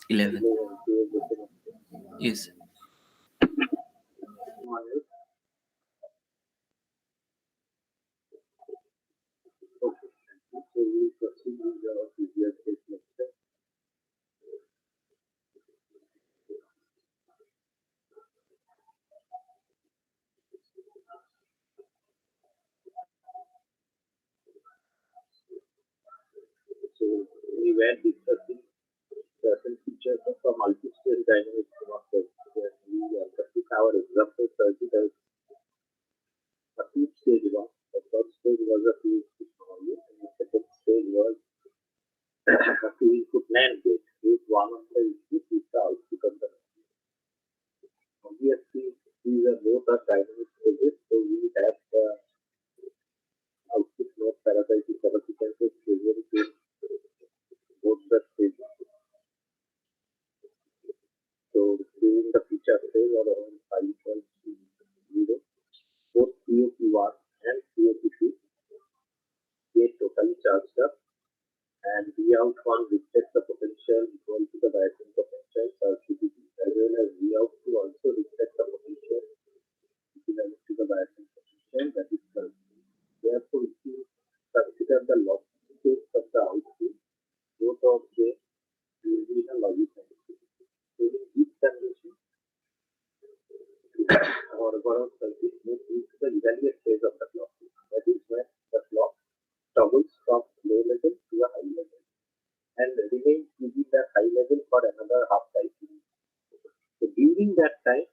11. 11 Yes. Okay. So we proceed with our previous lecture. So we were discussing certain features of a multi-stage dynamic democracy, where we took our example circuit as a two-stage one. The first stage was a two-input technology, and the second stage was a two-input NAND gate, with one of the inputs is the output of the NAND. Obviously, these are both are dynamic stages, so we have the output node parasitic capacitances present in both the stages. So during the feature phase or around 5.0, both POP1 and POP2 get totally charged up, and Vout1 reflects the potential equal to the biasing potential RCTP, as well as Vout2 also reflects the potential equivalent to the biasing potential that is current. Therefore, if you consider the log states of the output, both of them will be in a logic condition. So in this condition, our overall circuit moves into the evaluate phase of the clock. That is when the clock toggles from low level to a high level and remains within that high level for another half cycle. So during that time,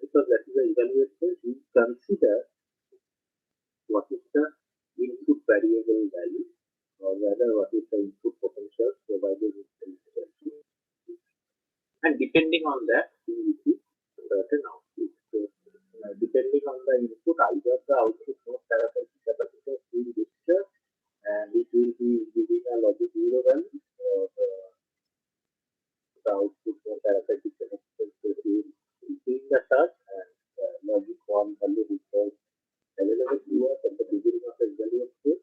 because that is the evaluate phase, we consider what is the input variable value, or rather what is the input potential provided with the circuit. And depending on that, we receive certain output. So depending on the input, either the output node parasitic capacitor will be disturbed and it will be giving a logic 0 value, or the output node parasitic capacitor will be increasing the charge, and logic 1 value which was available to us at the beginning of the value of state.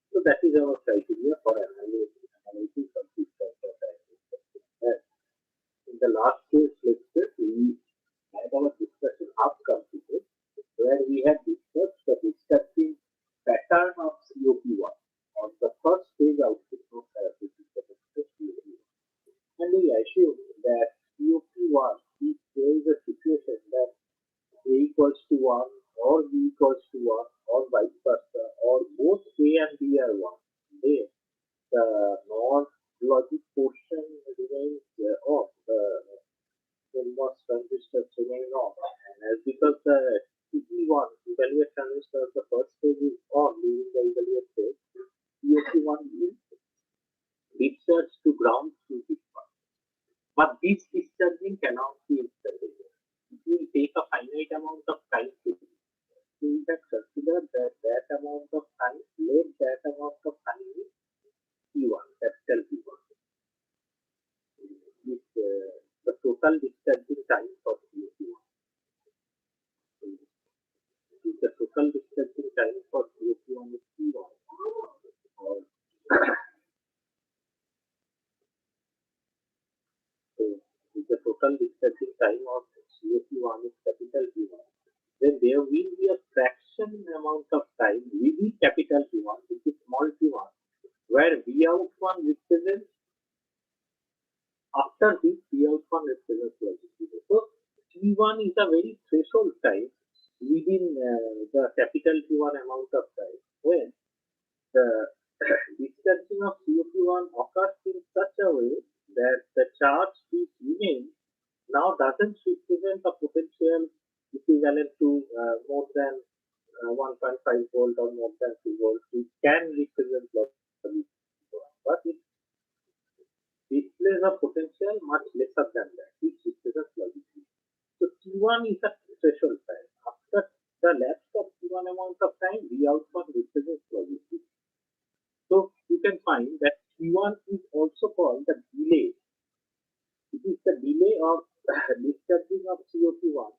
So that is our criteria for analyzing some system for that. In the last case lecture, we had our discussion half completed, where we had discussed the discharging pattern of COP1 on the first stage output of therapeutic capacitor COP1. And we assume that COP1, if there is a situation that A equals to 1 or B equals to 1 or vice versa, or both A and B are 1, then the non-logic portion remains off. The CMOS transistors remain off. And as because the CP1 evaluate transistor, the first stage is on during the evaluate phase, COP1 will discharge to ground through this one. But this discharging cannot be instantaneous. It will take a finite amount of time to do. So we have considered that that amount of time, let that amount of time is P1, capital P1. This, the total discharging time for COP1. The total discharging time for COP1 is P1. Or so if the total discharging time of COP1 is capital P1, then there will be a fraction amount of time within capital P1, which is small p1, where Vout1 represents, after this Vout1 represents logic 0. So T1 is a very threshold time within the capital P1 amount of time, when the discharging of COP1 occurs in such a way that the charge which remains now doesn't represent a potential equivalent to more than 1.5 volt or more than 2 volts. It can represent logic, but it displays a potential much lesser than that, which represents logic. So T1 is a threshold time. After the lapse of T1 amount of time, Vout1 represents logic. So you can find that T1 is also called the delay. It is the delay of discharging of COP1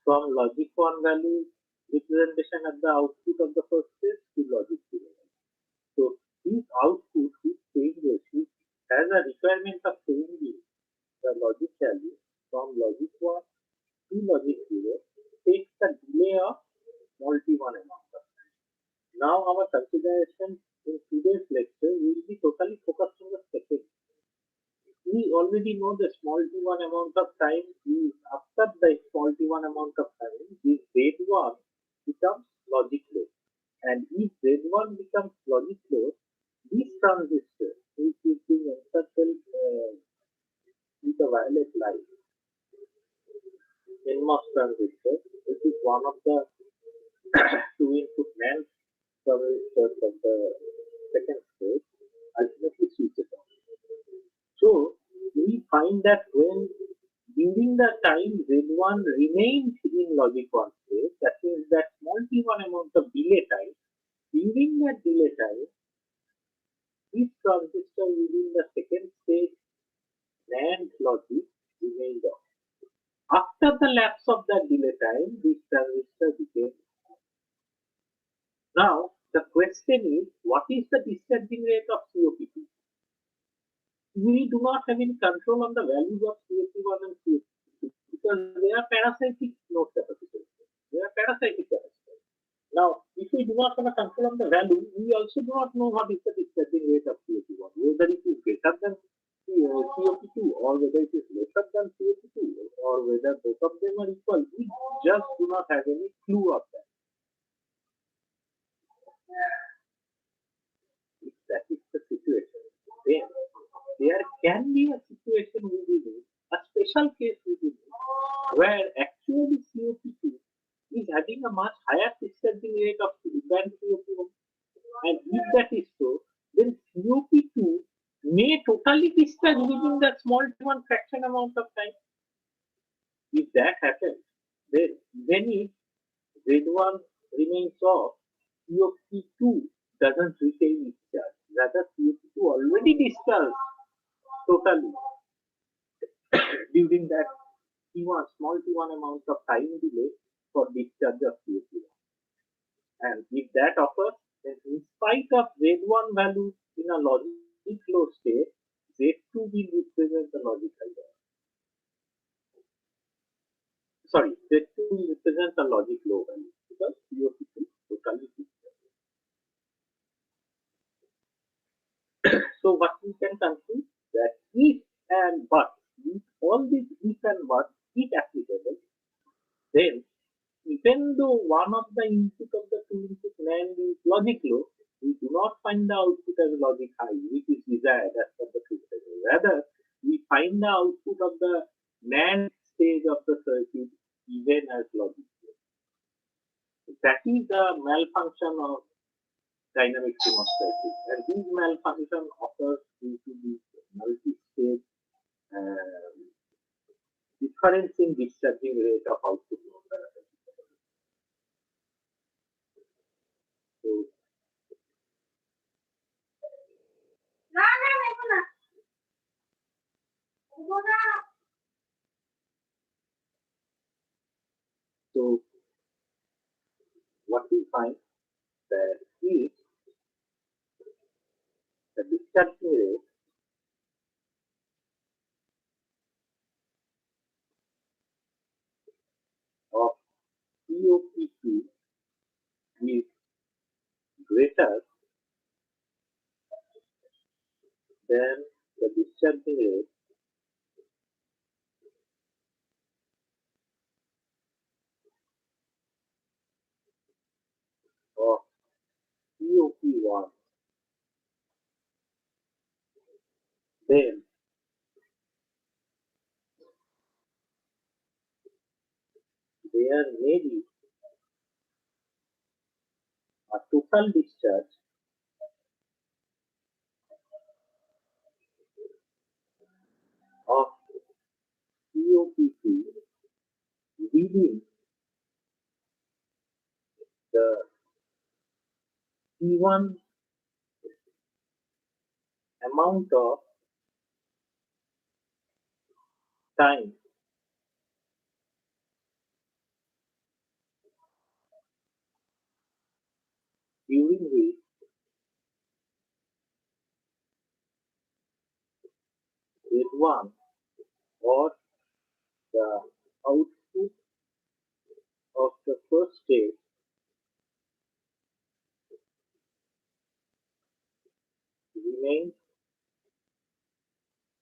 from logic 1 value representation at the output of the first stage to logic 0. So this output, which changes has a requirement of changing the logic value from logic 1 to logic 0 takes the delay of multi-one amount of time. Now our consideration in today's lecture will be totally focused on the second. We already know the small t1 amount of time is after the small t1 amount of time, this z1 becomes logic low. And if z1 becomes logic low, this transistor, which is being encircled with a violet light, NMOS transistor, which is one of the two input NAND transistors of the second stage, ultimately switches on. So we find that when during the time Z1 remains in logic 1 state, that means that small t1 amount of delay time, during that delay time, this transistor within the second stage NAND logic remained on. After the lapse of that delay time, this transistor became on. Now, the question is, what is the discharging rate of COP2? We do not have any control on the values of COP1 and COP2 because they are parasitic node capacitors. They are parasitic capacitors. Now, if we do not have a control on the value, we also do not know what is the discharging rate of COP1, whether it is greater than COP2 or whether it is lesser than COP2 or whether both of them are equal. We just do not have any clue of that. If that is the situation, then there can be a situation within it, a special case within it, where actually COP2 is having a much higher discharging rate of than COP1. And if that is so, then COP2 may totally discharge within the small one fraction amount of time. If that happens, then if Z1 remains off, COP2 doesn't retain its charge. Rather, COP2 already discharged totally during that T1, small T1 amount of time delay for discharge of COP1. And if that occurs, then in spite of Z1 value in a logic low state, Z2 will represent the logic high value. Sorry, Z2 will represent the logic low value because COP2 totally discharged. So what we can conclude that if and but, if all these if and but is applicable, then even though one of the input of the two input NAND is logic low, we do not find the output as logic high, which is desired as per the truth table. Rather, we find the output of the NAND stage of the circuit even as logic low. That is the malfunction of dynamic CMOS circuit, and this malfunction occurs due to this multi-stage difference in discharging rate of output node. So what we find that if the discharging rate of COP2 is greater than the discharging rate of COP1, then there may be a total discharge of COP2 within the T1 amount of time during which Z1 or the output of the first stage remains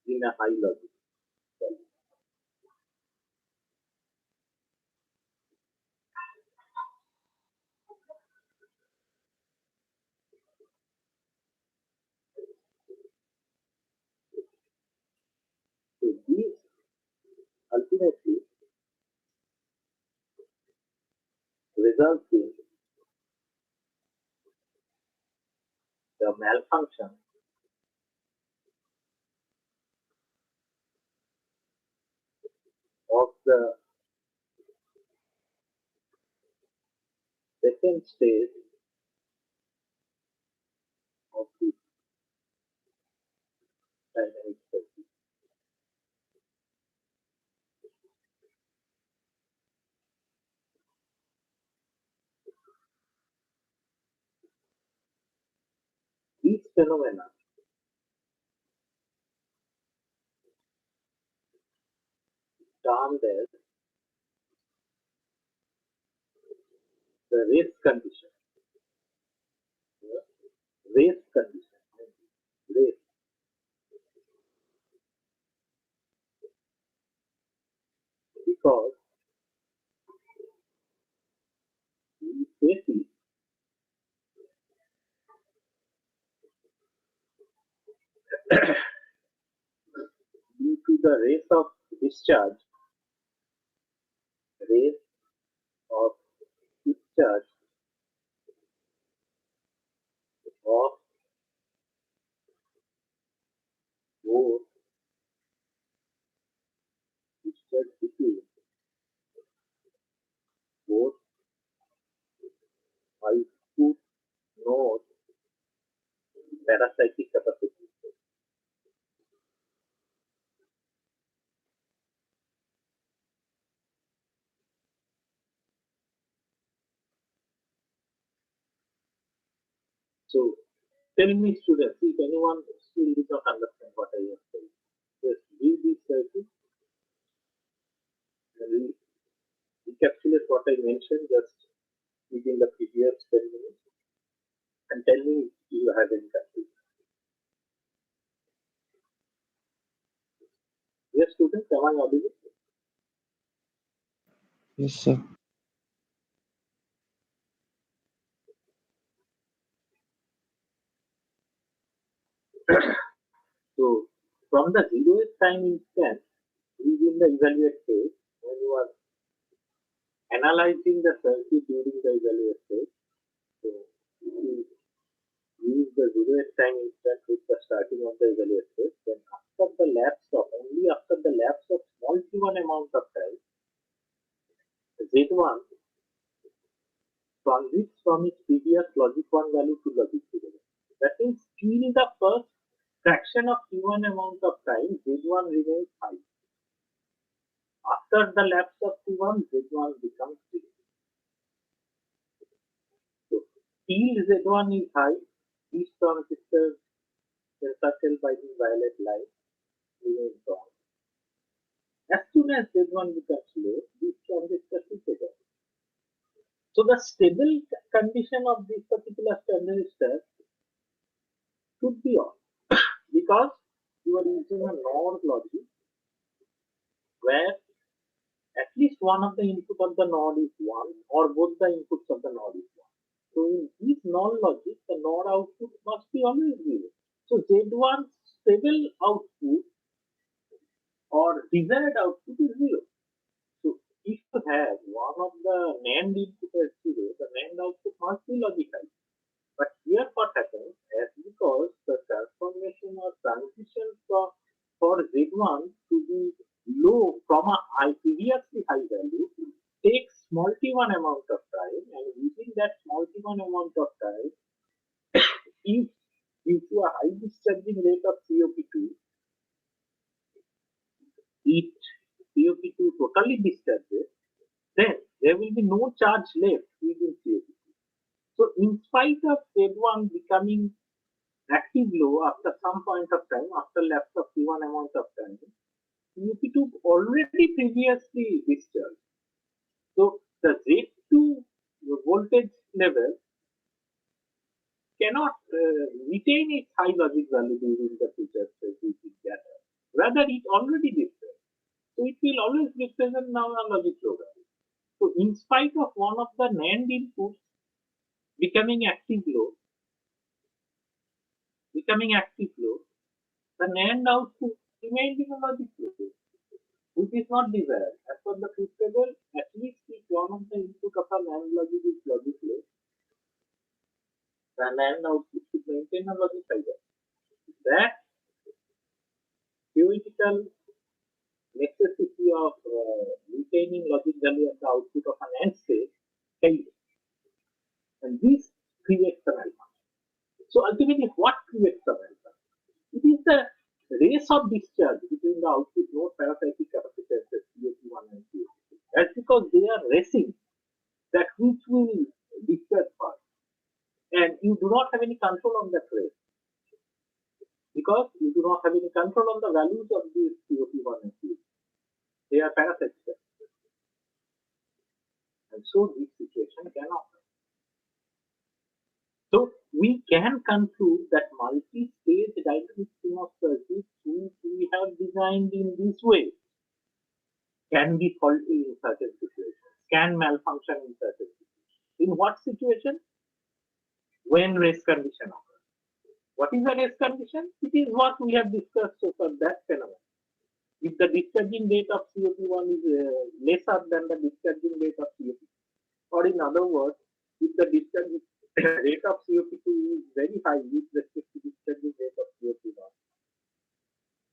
in a high logic value. So these ultimately results in the malfunction of the second stage of the dynamic circuit. These phenomena termed as the race condition. Race condition. Race. Because we safely due to the race of discharge, race of discharge of both discharge between both output node parasitic capacity. So tell me students, if anyone still did not understand what I was saying, just read this circuit and recapitulate what I mentioned just within the previous 10 minutes and tell me if you have any confusion. Yes, students, am I audible? Yes, sir. So from the zeroth time instant within the evaluate phase, when you are analyzing the circuit during the evaluate phase, so if you use the zeroth time instant with the starting of the evaluate phase, then after the lapse of only after the lapse of small t1 amount of time, Z1 transits from its previous logic 1 value to logic 0. That means till the first fraction of t1 amount of time, Z1 remains high. After the lapse of T1, Z1 becomes 0. So, till Z1 is high, these transistors encircled by the violet light remain on. As soon as Z1 becomes low, these transistors will off. So, the stable condition of this particular transistor should be on because you are using a NOR logic where at least one of the input of the node is 1 or both the inputs of the node is 1. So in this NOR logic, the NOR output must be always 0. So Z1 stable output or desired output is 0. So if you have one of the NAND input as 0, the NAND output must be logical. But here what happens is because the transformation or transition for Z1 to be low from a previously high value takes small t1 amount of time, and within that small t1 amount of time, if due to a high discharging rate of COP2, if COP2 totally discharges, then there will be no charge left within COP2. So in spite of Z1 becoming active low after some point of time, after lapse of given amount of time, COP2 already previously discharged. So the Z2 voltage level cannot retain its high logic value during the future switching data. Rather, it already discharged. So it will always represent now a logic low value. So in spite of one of the NAND inputs becoming active low, the NAND output remained in a logic low, which is not desired. As per the truth table, at least if one of the input of a NAND logic is logic low, the NAND output should maintain a logic high value. That theoretical necessity of retaining logic value at the output of an AND state failed. And this creates a malfunction. So ultimately, what creates a malfunction? It is the race of discharge between the output node parasitic capacitors COP1 and COP2. That's because they are racing that which will discharge first. And you do not have any control on that race. Because you do not have any control on the values of these COP1 and COP2. They are parasitic. And so this situation can occur. So we can conclude that multi-stage dynamic CMOS circuits which we have designed in this way can be faulty in certain situations, can malfunction in certain situations. In what situation? When race condition occurs. What is the race condition? It is what we have discussed so far, that phenomenon. If the discharging rate of COP1 is lesser than the discharging rate of COP2, or in other words, if the discharging rate of COP2 is very high with respect to discharging rate of COP1,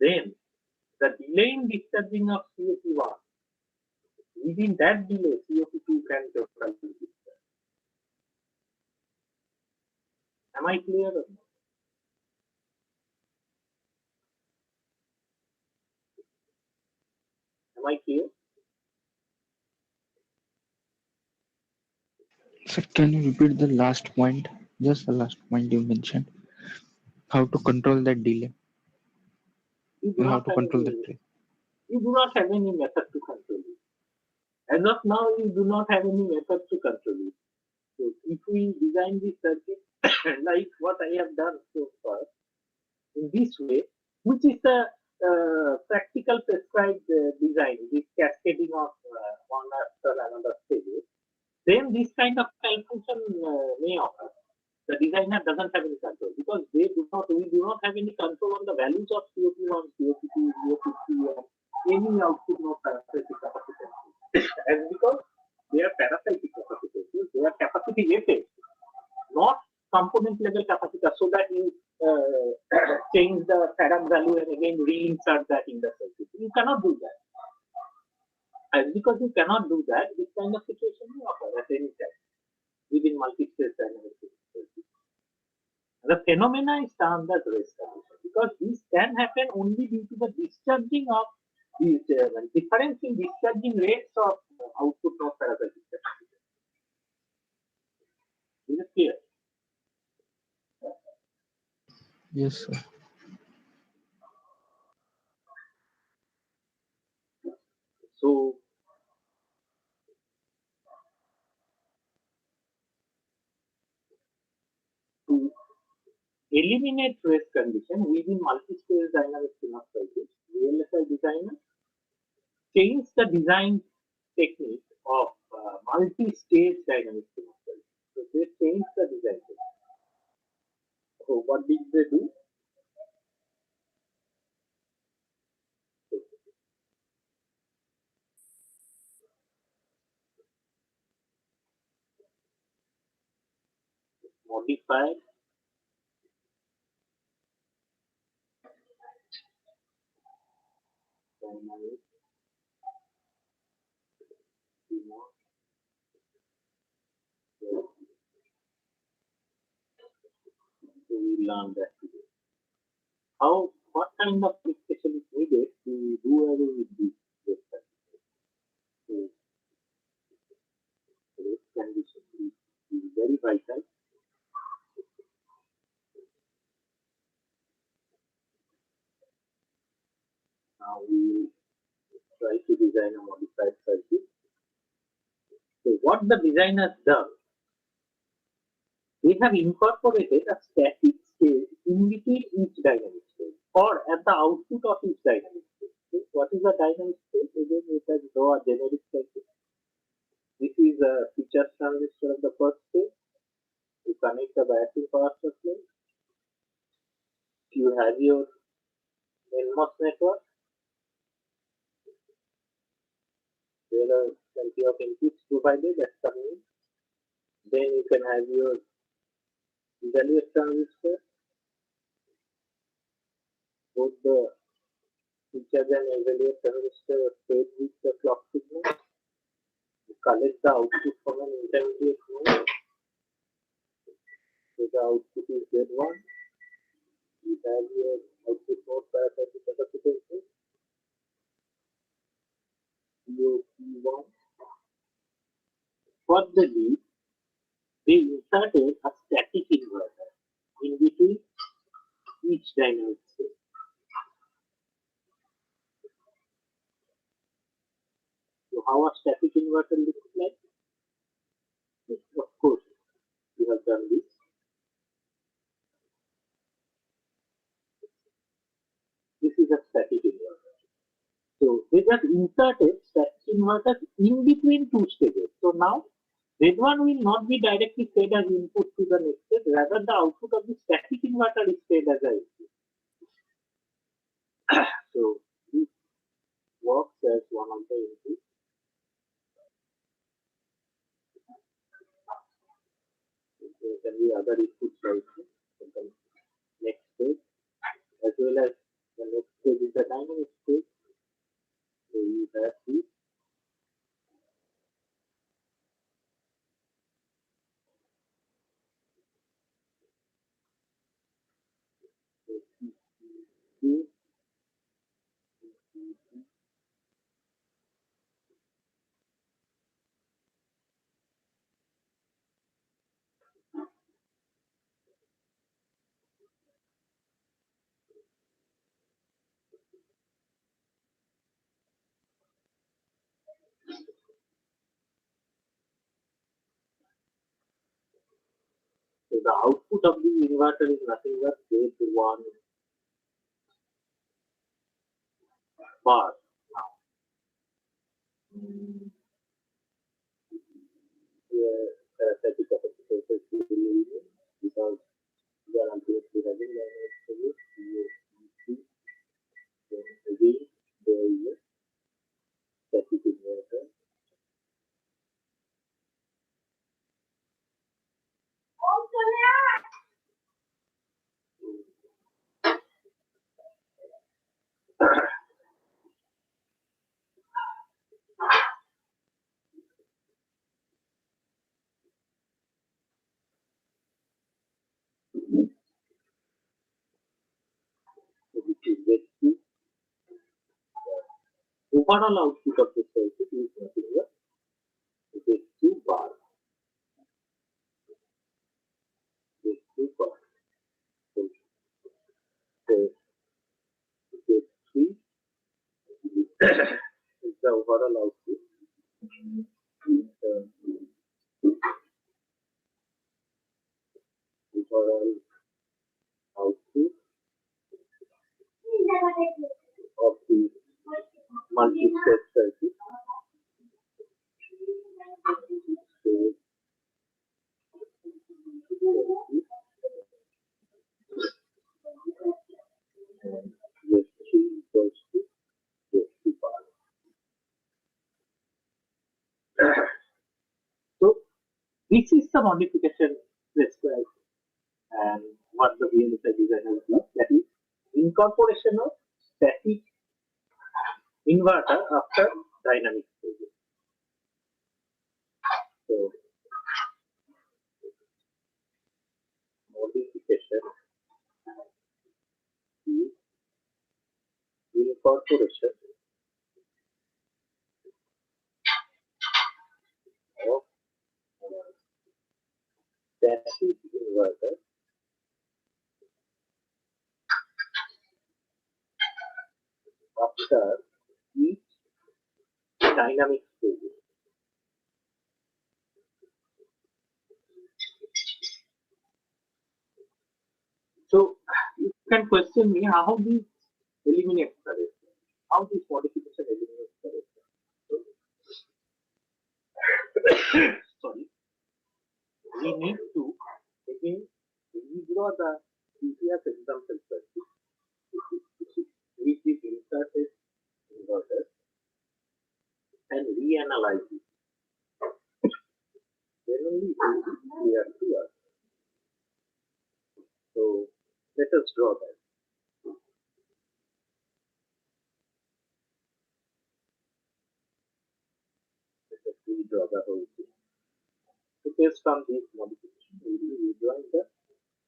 then the delay in discharging of COP1, within that delay, COP2 can totally discharge. Am I clear or not? Am I clear? So can you repeat the last point? Just the last point you mentioned. How to control that delay? You do You not have to have control any. that delay. You do not have any method to control it. As of now, you do not have any method to control it. So if we design this circuit like what I have done so far in this way, which is the practical prescribed design, this cascading of one after another stages, then this kind of malfunction may occur. The designer doesn't have any control because we do not have any control on the values of COP1, COP2, COP3, and any output node parasitic capacitance. And because they are parasitic capacitors, they are capacity rated, not component level capacitor, so that you change the Farad value and again reinsert that in the circuit. You cannot do that. And because you cannot do that, this kind of situation may occur at any time within multi-stage dynamic circuits. The phenomena is termed as race condition because this can happen only due to the discharging of these difference in discharging rates of output node parasitic capacitors. Is it clear? Yes, sir. So to eliminate race condition within multi-stage dynamic CMOS circuits, VLSI designers change the design technique of multi-stage dynamic CMOS circuits. So they change the design technique. So what did they do? Modified dynamic CMOS circuits. So we learned that today. How, what kind of application is needed to do away with this race condition? So race condition is very vital. Now we try to design a modified circuit. So what the designer has done, we have incorporated a static state in between each dynamic state or at the output of each dynamic state. So what is the dynamic state? Again, we can draw a generic circuit. This is a feature transistor of the first state. You connect the biasing power supply. You have your NMOS network. There are plenty of inputs provided as coming in. Then you can have your evaluate transistor. Both the features and evaluate transistor are fed with the clock signal. You collect the output from an intermediate node. So the output is Z1. You have your output node parasitic capacitance, COP1. For the lead, they inserted a static inverter in between each dynamic state. So how a static inverter looks like? Of course, we have done this. This is a static inverter. So they just inserted static inverters in between two stages. So now Z1 will not be directly fed as input to the next stage, rather the output of the static inverter is fed as an input. So this works as one of the inputs. There can be other inputs also in the next stage, as well as the next stage is the dynamic stage. So you have this. So the output of the inverter is nothing but Z1 bar. Now, here static capacitance is because we are ultimately having dynamic stages. Then again, there is a static inverter. So which is Z2. Overall output of the circuit is nothing but Z2 bar. Z2 bar. So Z3 is the overall output. Overall output of the multi-step circuit. So Z3 equals to Z2 bar. So this is the modification prescribed and what the VLSI designer does, that is incorporation of static inverter after dynamic stages. So modification is incorporation of static inverter register each dynamic stage. So you can question me how this eliminates the risk, how this modification eliminates the risk. Sorry, we need to again redraw the previous example circuit, which is inserted inverter, and reanalyze it. Then only it will be clear to us. So let us draw that. Let us redraw the whole thing. So based on this modification, we will be redrawing the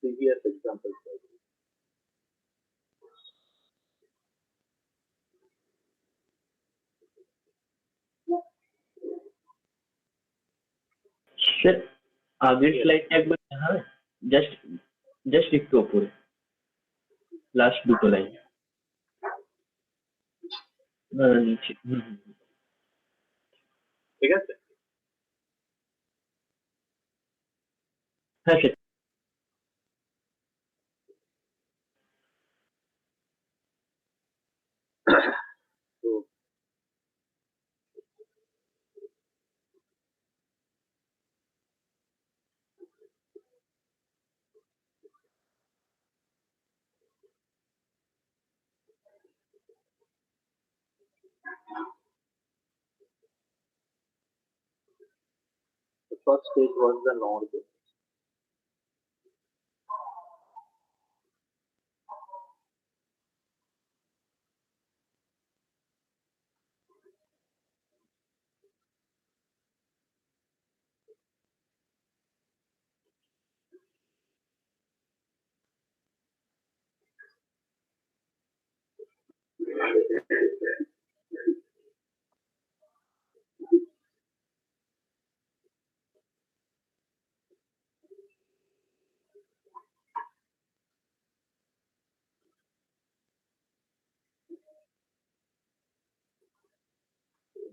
previous example circuit. Sir आगे Yes. Slide एक बार हाँ just just একটু উপরে last দুটো line নিচে ঠিক আছে? হ্যাঁ sir So the first stage was the node.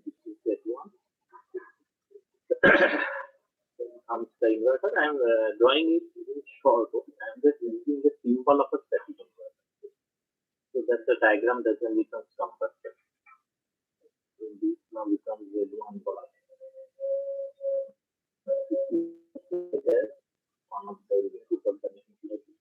This is that one. Comes the inverter. I am drawing it in short. I am just using the symbol of a static inverter so that the diagram doesn't become complex. So this now becomes very one block. One of the electrical connectivity.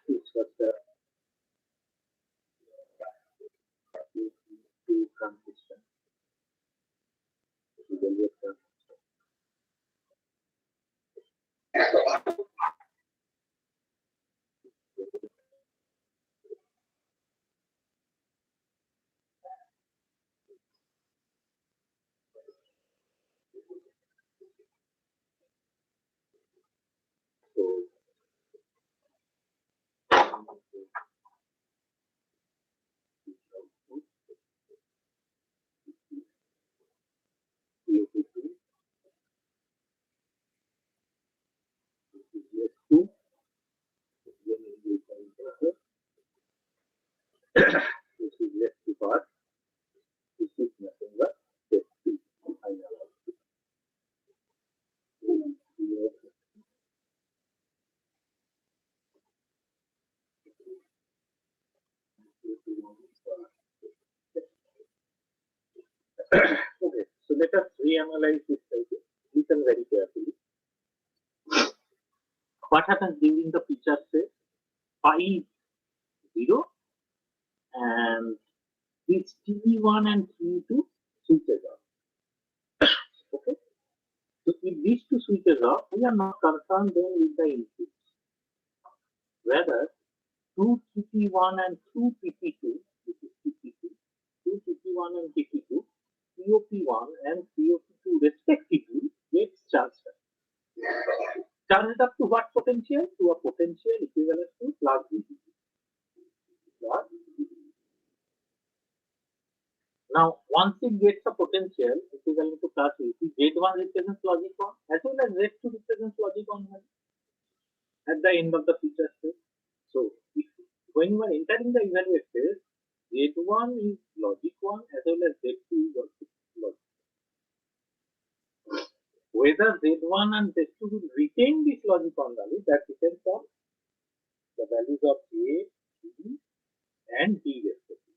This was the two transition. So POP2, PS2, then we can inverter. This is left to part. This is nothing but safety. Okay, so let us reanalyze this cycle. Listen very carefully. What happens during the feature set? Pi is 0 and this T1 and T2 switches off. Okay, so if these two switches off, we are not concerned then with the inputs. Whether 2 TP1 and 2 PP2, this is PP2, 2 TP1 and PP2, POP1 and POP2 respectively gets charged up. Charged up to what potential? To a potential equivalent to plus VDD. Plus VDD. Now, once it gets a potential equivalent to class VC, Z1 represents logic 1 as well as Z2 represents logic 1 at the end of the feature state. So, if, when you are entering the evaluate phase, Z1 is logic 1 as well as Z2 is also logic. Whether Z1 and Z2 will retain this logic 1 value, that depends on the values of A, B, and D respectively.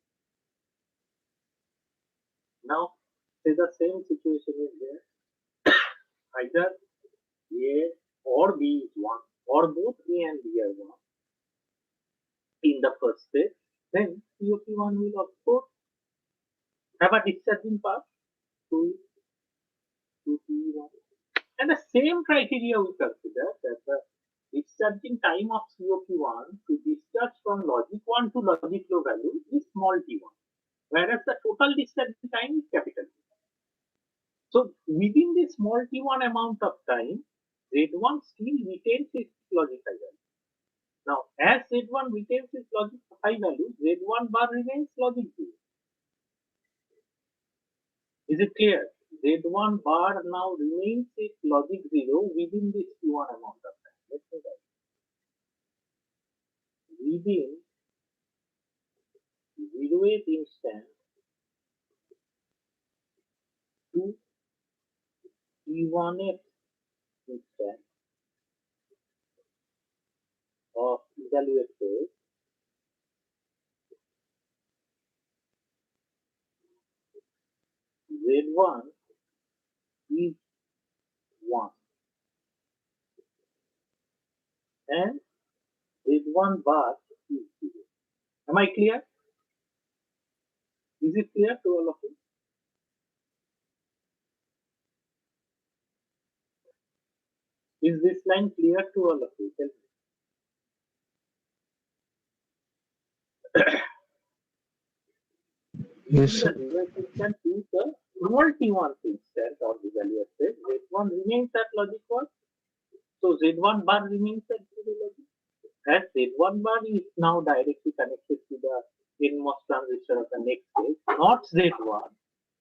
Now, say the same situation is there. Either A or B is 1 or both A and B are 1 in the first step, then COP1 will of course have a discharging path to P1. And the same criteria we consider that the discharging time of COP1 to discharge from logic 1 to logic flow value is small t1, whereas the total discharging time is capital T. So within this small t1 amount of time, Z1 still retains its logic high value. Now, as Z1 retains its logic high value, Z1 bar remains logic 0. Is it clear? Z1 bar now remains its logic 0 within this T1 amount of time. Let me write. Within 0th instant to T1th instant of evaluate phase, Z1 is 1 and Z1 bar is 0. Am I clear? Is it clear to all of you? Is this line clear to all of you? Tell me. Yes, Within sir. the 0th instant to the small T1 instant of the evaluate phase, Z1 remains at logic 1. So Z1 bar remains at 0 logic. As Z1 bar is now directly connected to the NMOS transistor of the next phase, not Z1.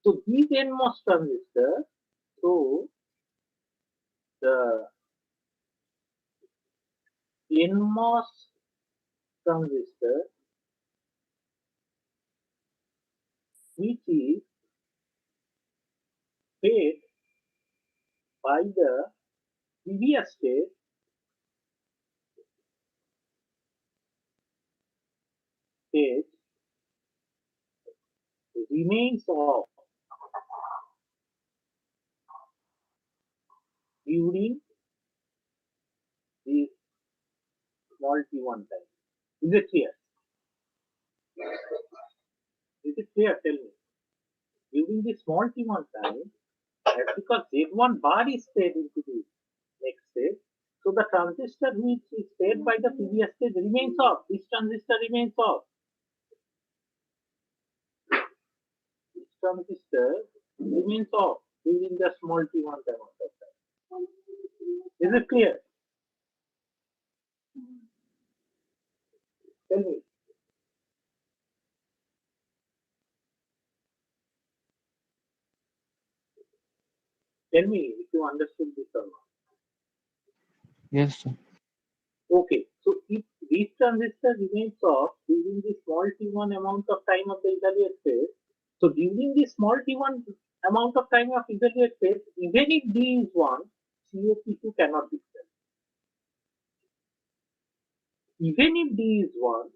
So these NMOS transistors, so the NMOS transistor, which is fed by the previous state, stage remains off during this small t1 time. Is it clear? Is it clear? Tell me. During this small t1 time, because Z1 bar is fed into the next stage, so the transistor which is fed by the previous stage remains off. This transistor remains off. This transistor remains off during the small t1 time of that time. Is it clear? Tell me. Tell me if you understood this or not. Yes, sir. Okay, so if this transistor remains off during the small t1 amount of time of the evaluate phase, so during the small t1 amount of time of evaluate phase, even if D is 1, COP2 cannot be fed. Even if D is 1,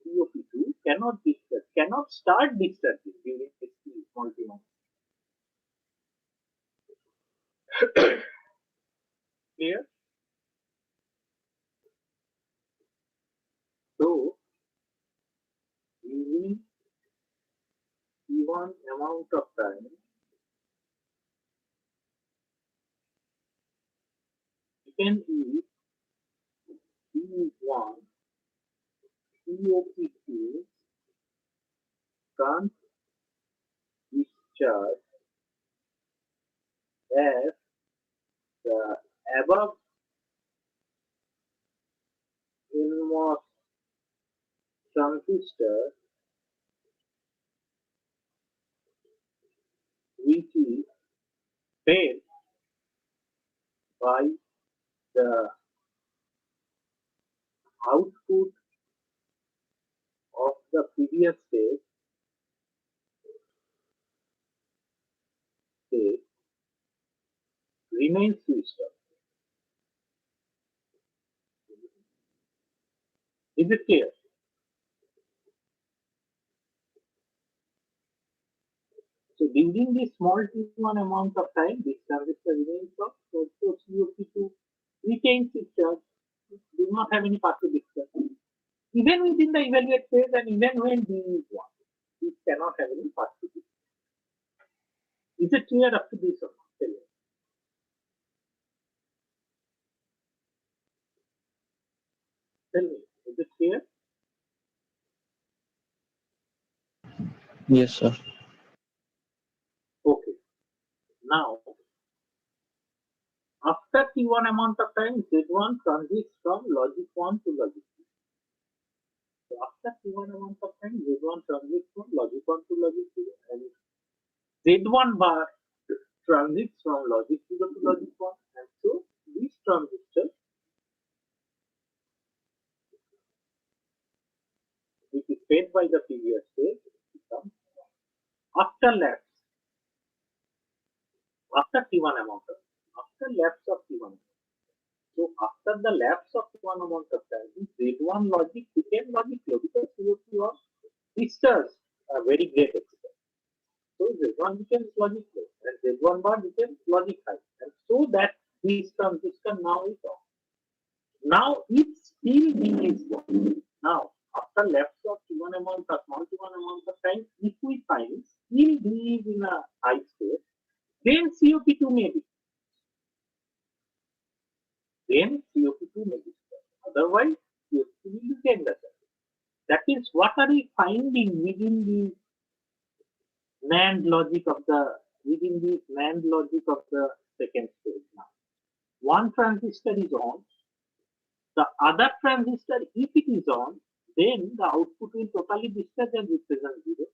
COP2 cannot discharge, cannot start discharging during this small t1. Clear? So, during T1 amount of time, even if D is 1, COP2 can't discharge as the above NMOS transistor which is fed by the output of the previous state remains switched off. Is it clear? So during this small t1 amount of time, this transistor remains off. So COP2 retains its charge, do not have any path to discuss. Even within the evaluate phase and even when D is 1, it cannot have any path to discuss. Is it clear up to this or not? Tell me. Tell me, is it clear? Yes, sir. Okay. Now, after T1 amount of time, Z1 transits from logic 1 to logic 2. So after T1 amount of time, Z1 transits from logic 1 to logic 2 and Z1 bar transits from logic 0 to logic 1. And so this transistor, which is fed by the previous stage, becomes after lapse, after T1 amount of time, after lapse of T1. So after the lapse of one amount of time, Z1 logic became logic low because COP was discharged a very great extent. So Z1 becomes logic low and Z1 bar becomes logic high. And so that this transistor now is on. Now it still D is 1. Now after lapse of T1 amount of small T1 amount of time, if we find still D is in a high state, then COP2 may be. Then COP2 may be. Otherwise, COP2 will retain the circuit. That is, what are we finding within the NAND logic of the second stage now? One transistor is on, the other transistor, if it is on, then the output will totally discharge and represent 0.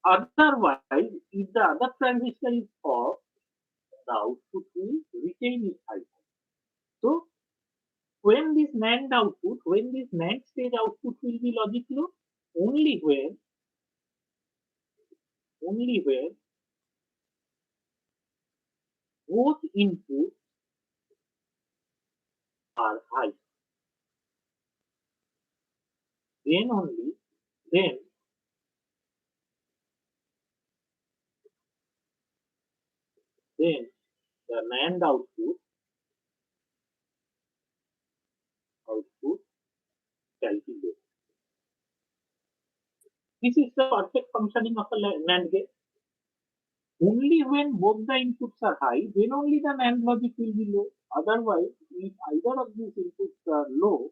Otherwise, if the other transistor is off, the output will retain its high. So, when this NAND stage output will be logic low, only when both inputs are high. Then only, then the NAND output shall be low. This is the perfect functioning of a NAND gate. Only when both the inputs are high, then only the NAND logic will be low. Otherwise, if either of these inputs are low,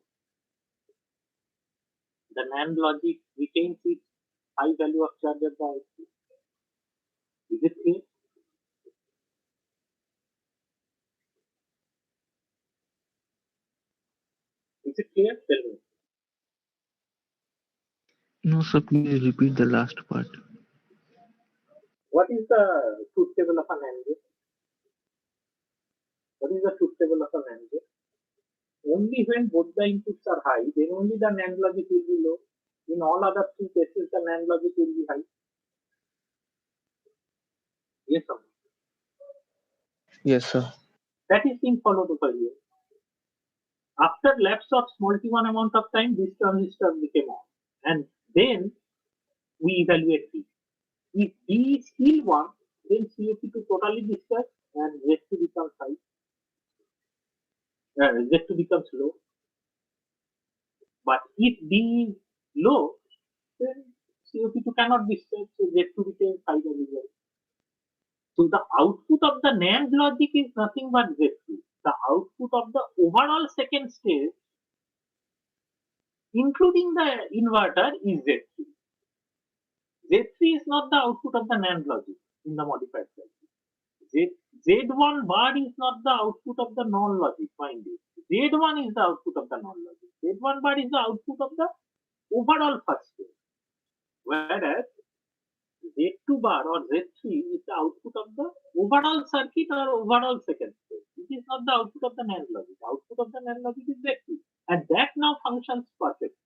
the NAND logic retains its high value of charge at the output. Is it clear? Is it clear? Tell me. No, sir. Please repeat the last part. What is the truth table of a NAND gate? What is the truth table of a NAND gate? Only when both the inputs are high, then only the NAND logic will be low. In all other three cases, the NAND logic will be high. Yes or no? Yes, sir. That is being followed over here. After lapse of small t1 amount of time, this transistor became on. And then we evaluate D. If D is still 1, then COP2 totally discharged and Z2 becomes high. Z2 becomes low. But if D is low, then COP2 cannot discharge, so Z2 becomes high as well. So the output of the NAND logic is nothing but Z2. The output of the overall second stage, including the inverter, is Z3. Z3 is not the output of the NAND logic in the modified circuit. Z1 bar is not the output of the non-logic, mind it. Z1 is the output of the non-logic. Z1 bar is the output of the overall first stage. Whereas Z2 bar or Z3 is the output of the overall circuit or overall second stage. It is not the output of the NAND logic. The output of the NAND logic is Z2. And that now functions perfectly.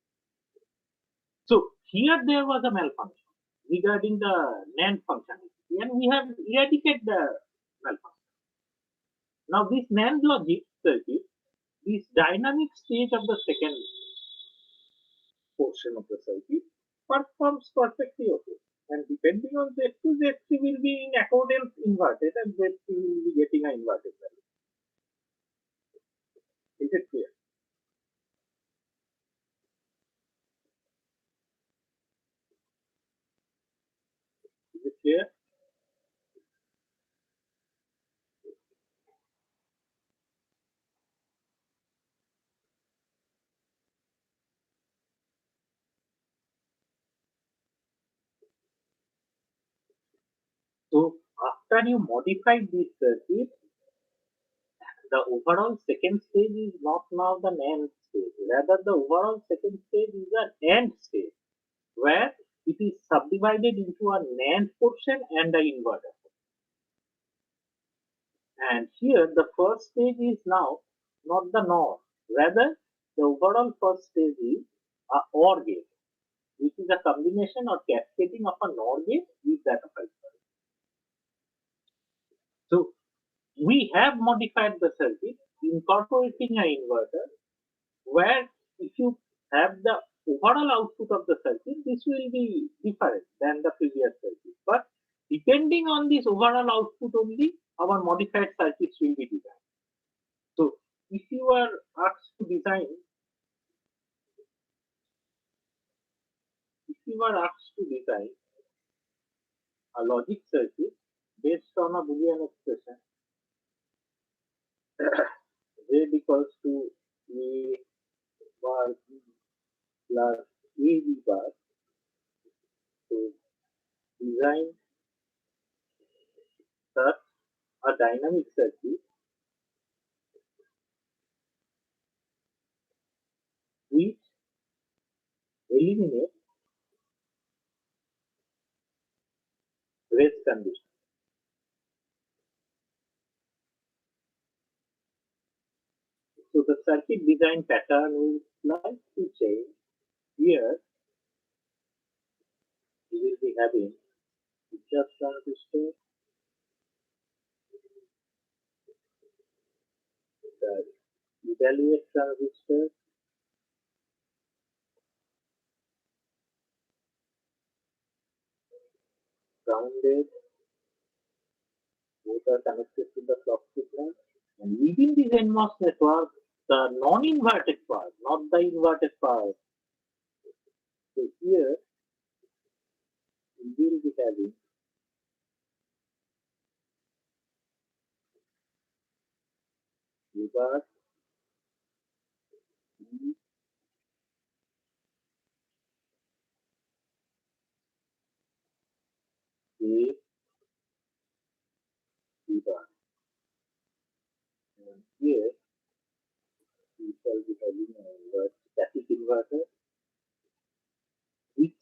So here there was a malfunction regarding the NAND functionality, and we have eradicated the malfunction. Now this NAND logic circuit, this dynamic stage of the second portion of the circuit performs perfectly okay. And depending on Z2, Z3 will be in accordance inverted and Z3 will be getting an inverted value. Is it clear? Is it clear? So after you modify this circuit, the overall second stage is not now the NAND stage. Rather, the overall second stage is an AND stage, where it is subdivided into a NAND portion and an inverter. And here, the first stage is now not the NOR. Rather, the overall first stage is a OR gate, which is a combination or cascading of a NOR gate with that of a inverter. So, we have modified the circuit incorporating an inverter where if you have the overall output of the circuit, this will be different than the previous circuit. But depending on this overall output only, our modified circuits will be designed. So if you are asked to design, a logic circuit based on a Boolean expression, Z equals to A bar B plus A B bar, to design such a dynamic circuit which eliminates race condition. So the circuit design pattern will slightly change. Here we will be having just transistor, the evaluate transistor, grounded, both are connected to the clock signal. And within this NMOS network, the non-inverted part, not the inverted part. So here we will be having reverse E, A, reverse. And here we shall be having an static inverter, which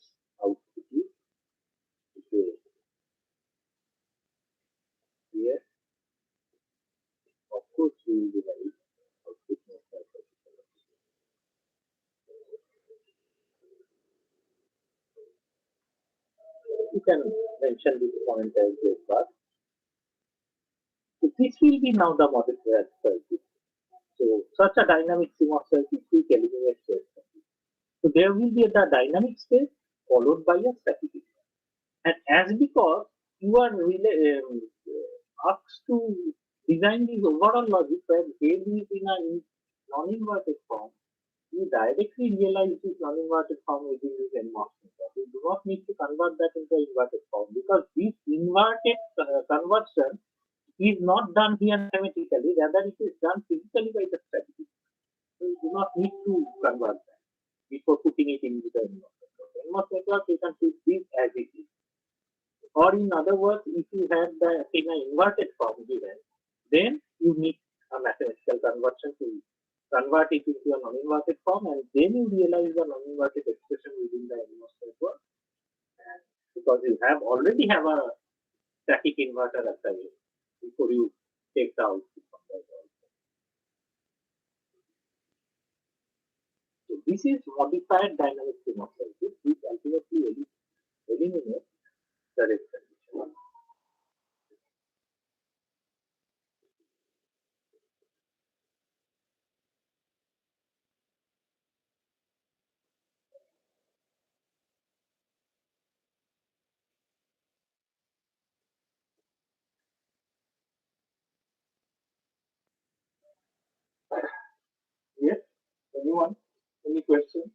output is zero. Here, of course, we will be having output network. You can mention this point as a part. So this will be now the modified circuit. So such a dynamic CMOS circuit will eliminate phase circuit. So there will be the dynamic stage followed by a static stage. And as because you are asked to design this overall logic where Z is in a non-inverted form, you directly realize this non-inverted form within this NMOS network. You do not need to convert that into inverted form because this inverted conversion is not done here mathematically, rather it is done physically by the strategy. So you do not need to convert that before putting it into the NMOS network. NMOS network, you can put this as it is. Or in other words, if you have the in an inverted form given, then you need a mathematical conversion to convert it into a non-inverted form, and then you realize the non-inverted expression within the NMOS network. And because you have already have a static inverter at the end before you take the output from that also. So this is modified dynamic CMOS circuit, which ultimately eliminates the rest condition. Yes, anyone? Any questions?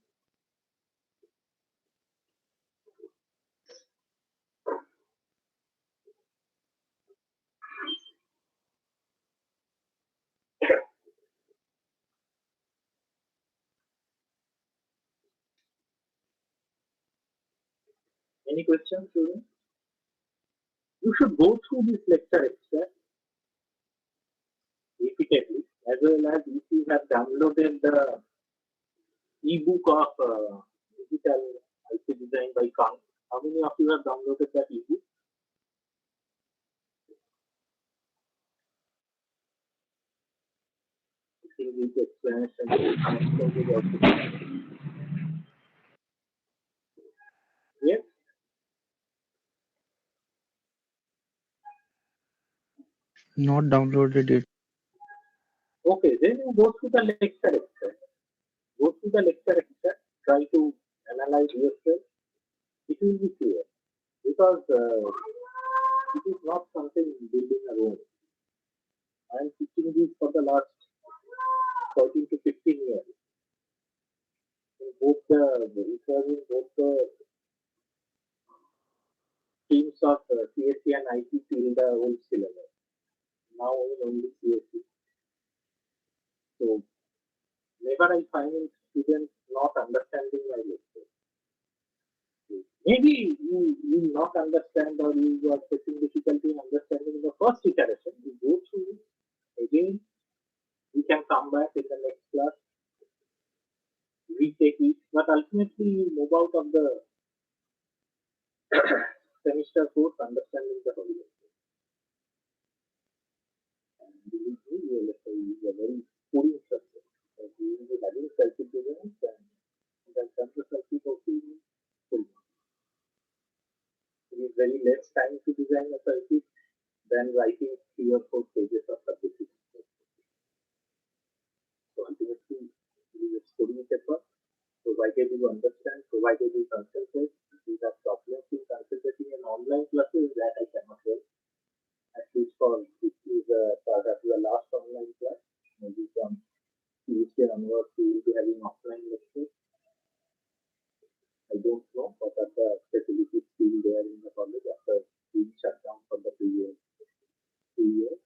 Any questions, students? You should go through this lecture extract repeatedly, as well as if you have downloaded the ebook of digital IC design by Kang. How many of you have downloaded that ebook? I think this explanation is connected also. Yes? Not downloaded it. Okay, then you go through the lecture extract. Go through the lecture extract, try to analyze yourself. It will be clear because it is not something building a room. I am teaching this for the last 14 to 15 years. In both the researching both the teams of CSC and IT till the whole syllabus. Now in only CSC. So never I find students not understanding my lecture. Maybe you will not understand or you are facing difficulty in understanding the first iteration. You go through it again. You can come back in the next class, retake it, but ultimately you move out of the semester course understanding the whole lecture. And believe me, VLSI is a very coding subject. We will be having circuit designs and then control circuit also in full. It is very less time to design a circuit than writing 3 or 4 pages of subject. So ultimately, it is a coding paper, provided you understand, provided you concentrate. If you have problems in concentrating in online classes, that I cannot help. At least for this is part of your last online class. Maybe from Tuesday onwards, we will be having offline lectures. I don't know what are the facilities still there in the college after being shut down for the previous 2 years.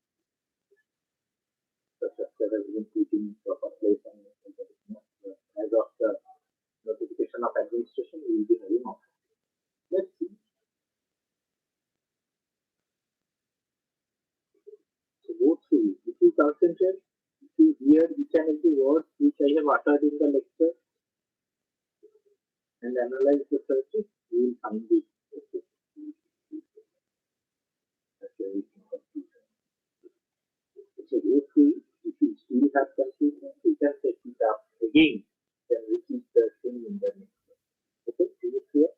The structure has been put in proper place and as of the notification of administration, we will be having offline. Let's see. So go through. If you concentrate, if you hear each and every word which I have uttered in the lecture and analyze the circuit, you will find it. Okay. That's very simple. So go through it. If you still have confusion, you can take it up again. Then repeat the thing in the next one. Okay, is it clear?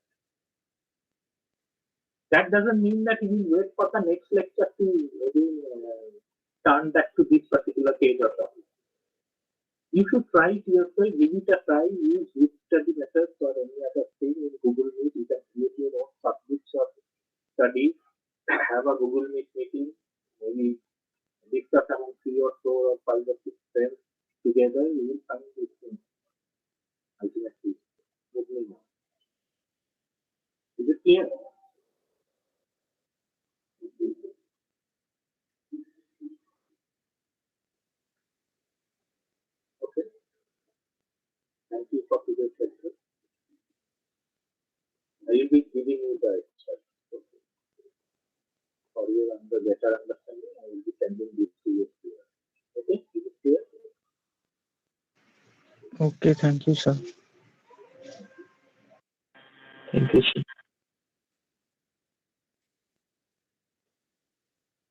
That doesn't mean that you will wait for the next lecture to again turn back to this particular page or something. You should try it yourself, give it a try, use group study methods or any other thing in Google Meet. You can create your own subgroups of study, have a Google Meet meeting, maybe discuss among 3 or 4 or 5 or 6 friends together, you will find this thing ultimately moving on. Is it clear? Okay. Thank you for today's lecture. I will be giving you the exercise. For your better understanding, I will be sending this to you. Okay, is it clear? Okay, thank you, sir. Thank you, sir.